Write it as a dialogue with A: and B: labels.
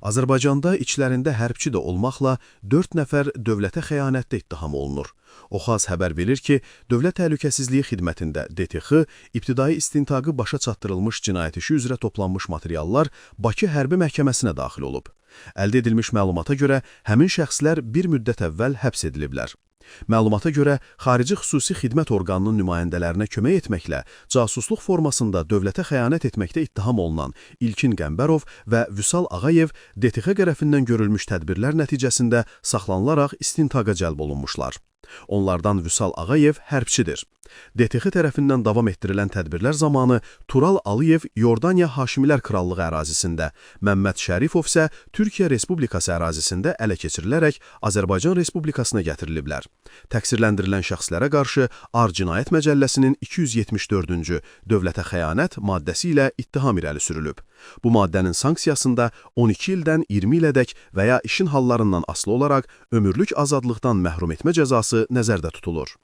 A: Azərbaycanda içlərində hərbçi də olmaqla 4 nəfər dövlətə xəyanətdə ittiham olunur. Oxaz xəbər verir ki, Dövlət Təhlükəsizliyi Xidmətində DTX ibtidai istintaqı başa çatdırılmış cinayət işi üzrə toplanmış materiallar Bakı Hərbi Məhkəməsinə daxil olub. Əldə edilmiş məlumata görə həmin şəxslər bir müddət əvvəl həbs ediliblər. Məlumata görə, xarici xüsusi xidmət orqanının nümayəndələrinə kömək etməklə casusluq formasında dövlətə xəyanət etməkdə ittiham olunan İlkin Qəmbərov və Vüsal Ağayev DTX tərəfindən görülmüş tədbirlər nəticəsində saxlanılaraq istintaqa cəlb olunmuşlar. Onlardan Vüsal Ağayev hərbçidir. DTX tərəfindən davam etdirilən tədbirlər zamanı Tural Aliyev Yordaniya Haşimilər Krallığı ərazisində, Məmməd Şərifov isə Türkiyə Respublikası ərazisində ələ keçirilərək Azərbaycan Respublikasına gətiriliblər. Təqsirləndirilən şəxslərə qarşı Ağır Cinayət Məcəlləsinin 274-cü dövlətə xəyanət maddəsi ilə ittiham irəli sürülüb. Bu maddənin sanksiyasında 12 ildən 20 ilədək və ya işin hallarından asılı olaraq ömürlük azadlıqdan məhrum etmə cəzası nəzərdə tutulur.